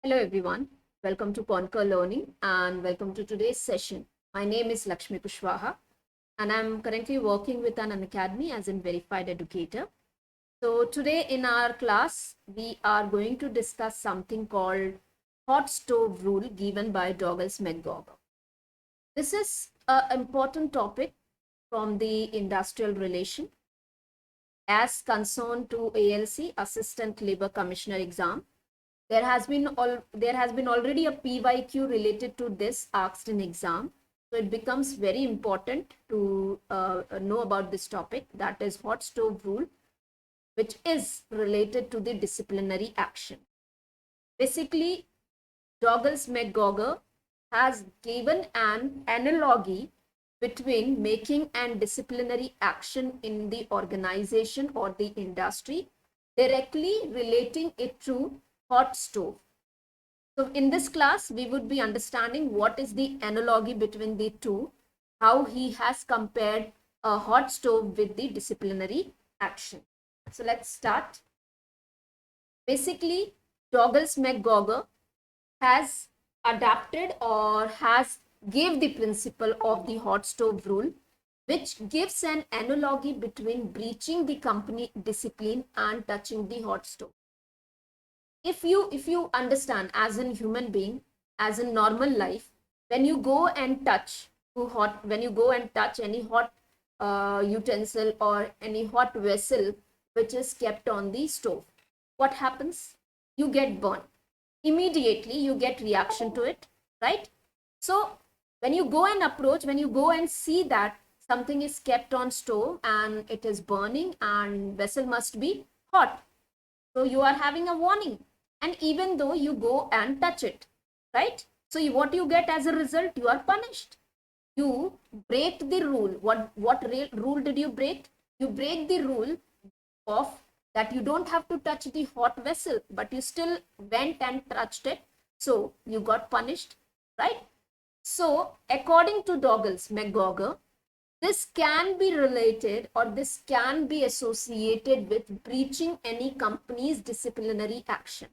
Hello everyone, welcome to Conquer Learning and welcome to today's session. My name is Lakshmi Kushwaha and I'm currently working with an academy as a verified educator. So today in our class, we are going to discuss something called hot stove rule given by Douglas McGregor. This is an important topic from the industrial relation as concerned to ALC, Assistant Labor Commissioner exam. There has been already a PYQ related to this asked in exam. So it becomes very important to know about this topic, that is hot stove rule, which is related to the disciplinary action. Basically, Douglas McGregor has given an analogy between making and disciplinary action in the organization or the industry, directly relating it to hot stove. So in this class, we would be understanding what is the analogy between the two, how he has compared a hot stove with the disciplinary action. So let's start. Basically, Douglas McGregor has adapted or has gave the principle of the hot stove rule, which gives an analogy between breaching the company discipline and touching the hot stove. If you understand, as a human being, as in normal life, when you go and touch any hot utensil or any hot vessel which is kept on the stove, what happens? You get burned immediately, you get reaction to it, right? So when you go and see that something is kept on stove and it is burning and vessel must be hot, so you are having a warning, and even though you go and touch it, right? So what you get as a result? You are punished. You break the rule. What rule did you break? You break the rule of that you don't have to touch the hot vessel, but you still went and touched it, so you got punished, right? So according to Douglas McGregor, this can be related or this can be associated with breaching any company's disciplinary action.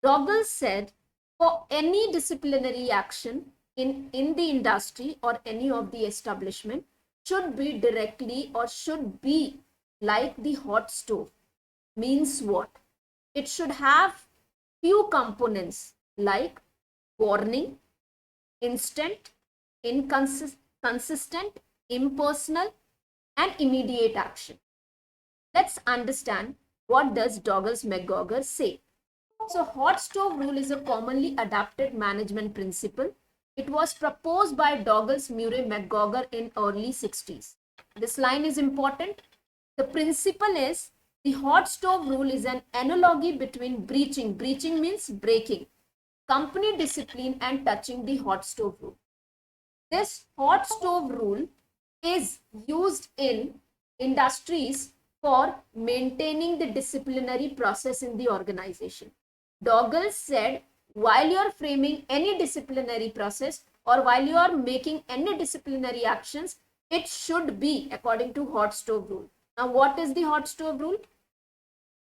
Douglas said for any disciplinary action in the industry or any of the establishment should be directly or should be like the hot stove. Means what? It should have few components like warning, instant, consistent, impersonal, and immediate action. Let's understand what does Douglas McGregor say. So hot stove rule is a commonly adapted management principle. It was proposed by Douglas Murray McGregor in early 60s. This line is important. The principle is the hot stove rule is an analogy between breaching. Breaching means breaking company discipline and touching the hot stove rule. This hot stove rule is used in industries for maintaining the disciplinary process in the organization. Douglas said, while you are framing any disciplinary process or while you are making any disciplinary actions, it should be according to hot stove rule. Now, what is the hot stove rule?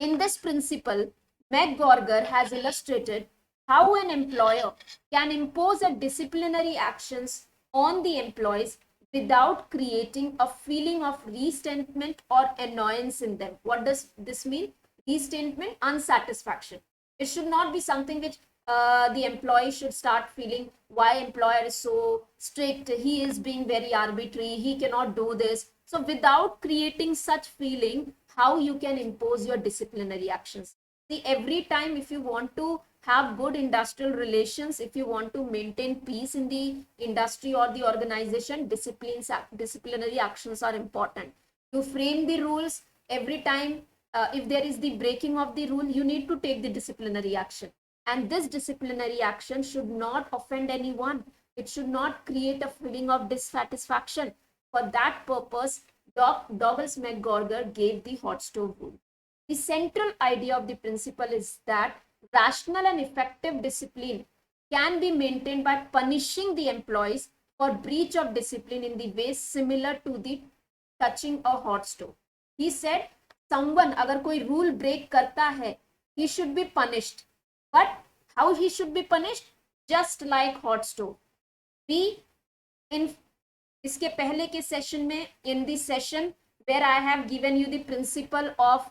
In this principle, McGregor has illustrated how an employer can impose a disciplinary actions on the employees without creating a feeling of resentment or annoyance in them. What does this mean? Resentment, unsatisfaction. It should not be something which the employee should start feeling why employer is so strict, he is being very arbitrary, he cannot do this. So without creating such feeling, how you can impose your disciplinary actions? See, every time if you want to have good industrial relations, if you want to maintain peace in the industry or the organization, disciplinary actions are important. You frame the rules every time. If there is the breaking of the rule, you need to take the disciplinary action. And this disciplinary action should not offend anyone. It should not create a feeling of dissatisfaction. For that purpose, Douglas McGregor gave the hot stove rule. The central idea of the principle is that rational and effective discipline can be maintained by punishing the employees for breach of discipline in the way similar to the touching a hot stove. He said, someone अगर कोई rule break करता है, he should be punished. But How he should be punished? Just like hot stove. We in इसके पहले के session में, in the session where I have given you the principle of,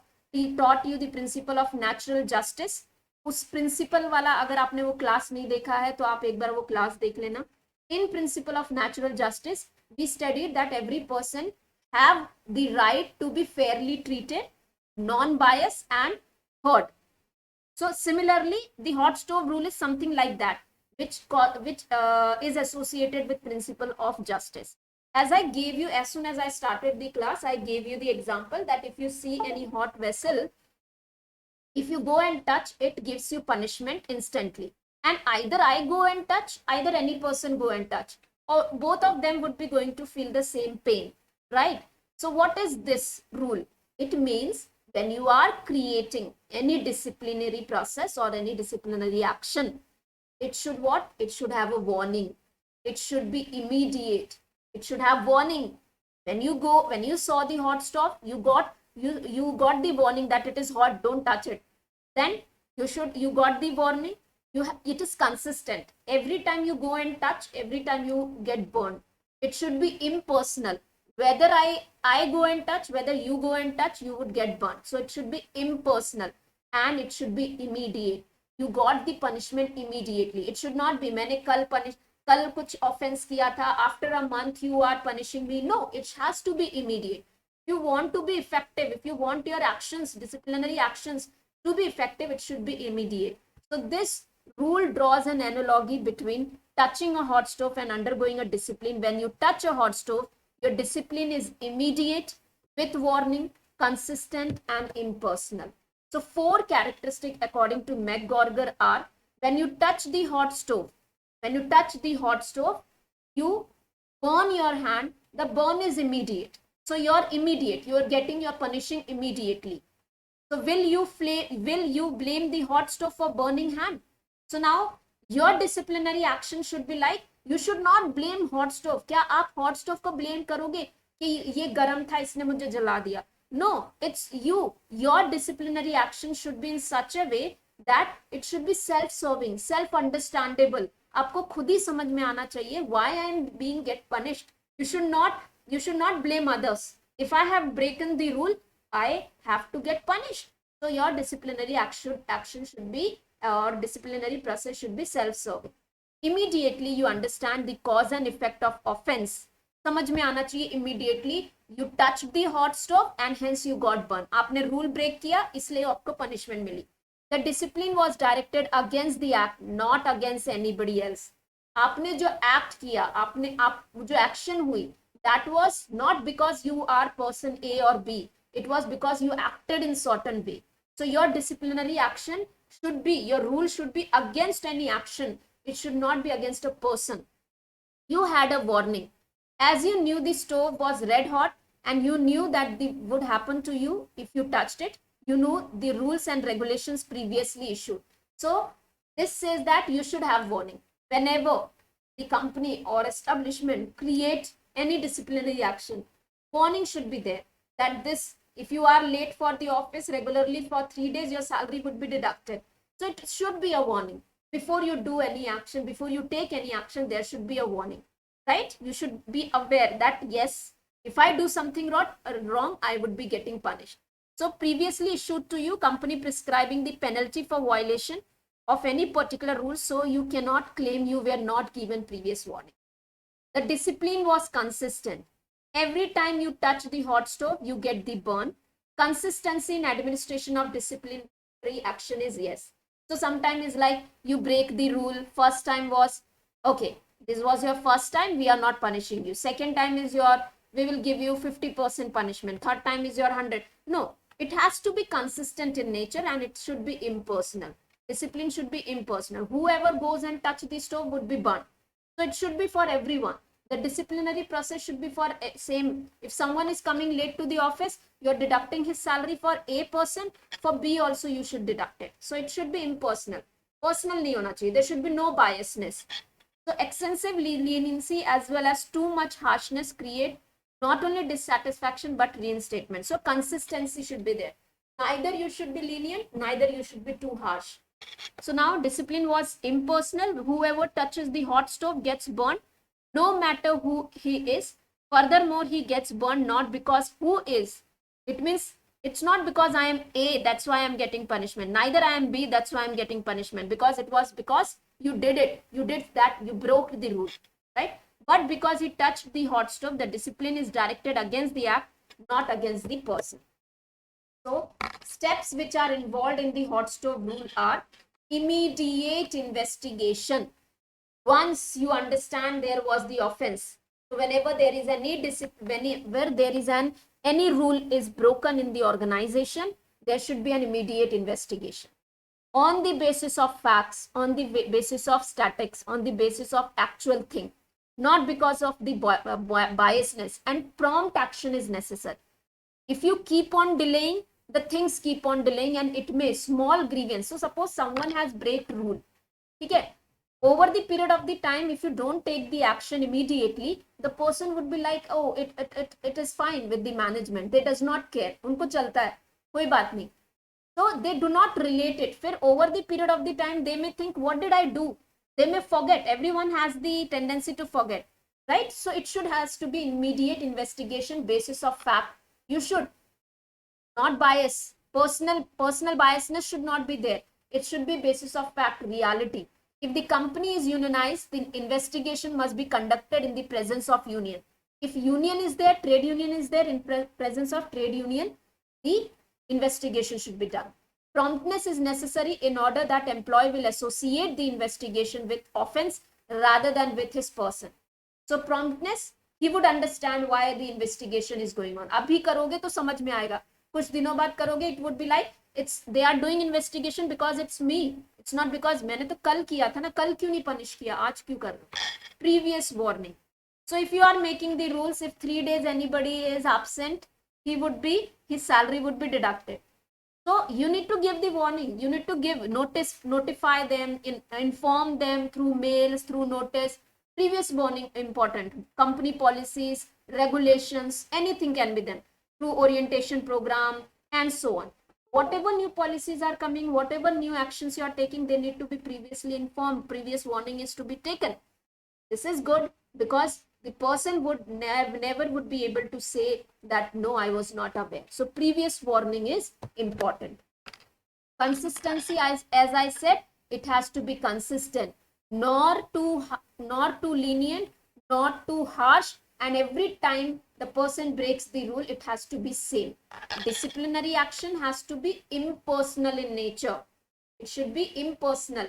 taught you the principle of natural justice, उस principal वाला अगर आपने वो class नहीं देखा है तो आप एक बार वो क्लास देख लेना. In principle of natural justice, we studied that every person have the right to be fairly treated, non-biased and heard. So similarly, the hot stove rule is something like that, which is associated with principle of justice. As I gave you, as soon as I started the class, I gave you the example that if you see any hot vessel, if you go and touch, it gives you punishment instantly. And either I go and touch, either any person go and touch, or both of them would be going to feel the same pain, right? So what is this rule? It means when you are creating any disciplinary process or any disciplinary action, it should what? It should have a warning. It should be immediate. It should have warning. When you saw the hot stove, you got the warning that it is hot, don't touch it. Then you got the warning. It is consistent. Every time you go and touch, every time you get burned. It should be impersonal. Whether I go and touch, whether you go and touch, you would get burned. So it should be impersonal and it should be immediate. You got the punishment immediately. It should not be मैंने कल कुछ offense किया था, after a month you are punishing me. No, it has to be immediate. If you want to be effective, if you want your actions, disciplinary actions to be effective, it should be immediate. So this rule draws an analogy between touching a hot stove and undergoing a discipline. When you touch a hot stove, your discipline is immediate, with warning, consistent and impersonal. So 4 characteristics according to McGregor are: when you touch the hot stove, you burn your hand, the burn is immediate. So you're immediate, you're getting your punishing immediately. So will you blame the hot stove for burning hand? So now your disciplinary action should be like, you should not blame hot stove. क्या आप hot stove को blame करोगे कि ये गर्म था इसने मुझे जला दिया? No, it's you. Your disciplinary action should be in such a way that it should be self-serving, self-understandable. आपको खुद ही समझ में आना चाहिए why I am being get punished. You should not blame others. If I have broken the rule, I have to get punished. So your disciplinary action should be, or disciplinary process should be self-serving. Immediately you understand the cause and effect of offense. समझ में आना चाहिए immediately. You touched the hot stove and hence you got burned. आपने rule break किया इसलिए आपको punishment milli. The discipline was directed against the act, not against anybody else. आपने जो act किया, आप जो action हुई, that was not because you are person A or B. It was because you acted in certain way. So your disciplinary action should be, your rule should be against any action. It should not be against a person. You had a warning. As you knew the stove was red hot and you knew that would happen to you if you touched it, you knew the rules and regulations previously issued. So this says that you should have warning. Whenever the company or establishment create any disciplinary action, warning should be there that this, if you are late for the office regularly for 3 days, your salary would be deducted. So it should be a warning. Before you do any action, before you take any action, there should be a warning, right? You should be aware that yes, if I do something wrong, I would be getting punished. So previously issued to you, company prescribing the penalty for violation of any particular rule, so you cannot claim you were not given previous warning. The discipline was consistent. Every time you touch the hot stove, you get the burn. Consistency in administration of disciplinary action is yes. So sometimes it's like you break the rule. First time was, okay, this was your first time, we are not punishing you. Second time is we will give you 50% punishment. Third time is your 100. No, it has to be consistent in nature and it should be impersonal. Discipline should be impersonal. Whoever goes and touch the stove would be burned. So it should be for everyone. The disciplinary process should be for same. If someone is coming late to the office, you're deducting his salary for A person, for B also you should deduct it. So it should be impersonal. Personal nahi hona chahiye. There should be no biasness. So excessive leniency as well as too much harshness create not only dissatisfaction but reinstatement. So consistency should be there. Neither you should be lenient, neither you should be too harsh. So now discipline was impersonal. Whoever touches the hot stove gets burned, no matter who he is. Furthermore, he gets burned not because who is. It means it's not because I am A, that's why I'm getting punishment. Neither I am B, that's why I'm getting punishment. Because it was because you did it. You did that, you broke the rule, right? But because he touched the hot stove, the discipline is directed against the act, not against the person. So, steps which are involved in the hot stove rule are immediate investigation. Once you understand there was the offense, so whenever there is any whenever there is any rule is broken in the organization, there should be an immediate investigation on the basis of facts, on the basis of statics, on the basis of actual thing, not because of the biasness, and prompt action is necessary. If you keep on delaying, the things keep on delaying, and it may small grievance. So suppose someone has break rule, okay, over the period of the time, if you don't take the action immediately, the person would be like, oh, it is fine with the management, they does not care, unko chalta hai, koi baat nahi. So they do not relate it. Fir over the period of the time, they may think, what did I do? They may forget. Everyone has the tendency to forget, right? So it should has to be immediate investigation, basis of fact. You should not bias. Personal biasness should not be there. It should be basis of fact, reality. If the company is unionized, the investigation must be conducted in the presence of union. If union is there, trade union is there, in presence of trade union, the investigation should be done. Promptness is necessary in order that employee will associate the investigation with offense rather than with his person. So promptness, he would understand why the investigation is going on. Abhi karoge to samajh mein aayega. कुछ दिनों बाद करोगे, it would be like it's they are doing investigation because it's me. It's not because मैंने तो कल किया था ना, कल क्यों नहीं पनिश किया, आज क्यों कर रहा. Previous warning. So if you are making the rules, if 3 days anybody is absent, his salary would be deducted. So you need to give the warning. You need to give notice, notify them, inform them through mails, through notice. Previous warning important. Company policies, regulations, anything can be done through orientation program and so on. Whatever new policies are coming, whatever new actions you are taking, they need to be previously informed. Previous warning is to be taken. This is good because the person would never would be able to say that no, I was not aware. So previous warning is important. Consistency, as I said, it has to be consistent, nor too lenient, not too harsh, and every time the person breaks the rule, it has to be same. Disciplinary action has to be impersonal in nature. It should be impersonal.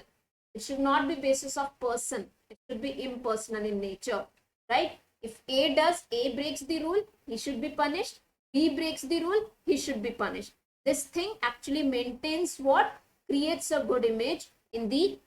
It should not be basis of person. It should be impersonal in nature, right? If A breaks the rule, he should be punished. B breaks the rule, he should be punished. This thing actually maintains what? Creates a good image in the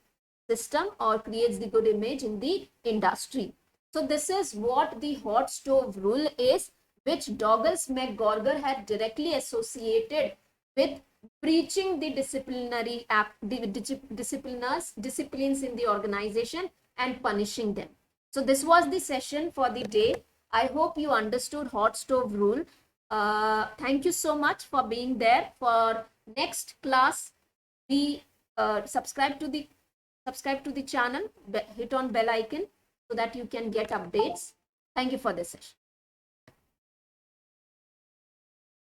system or creates the good image in the industry. So this is what the hot stove rule is, which Douglas McGregor had directly associated with breaching the disciplinary act, the disciplines in the organization and punishing them. So this was the session for the day. I hope you understood hot stove rule. Thank you so much for being there. For next class, we subscribe to the channel, hit on bell icon so that you can get updates. Thank you for this session.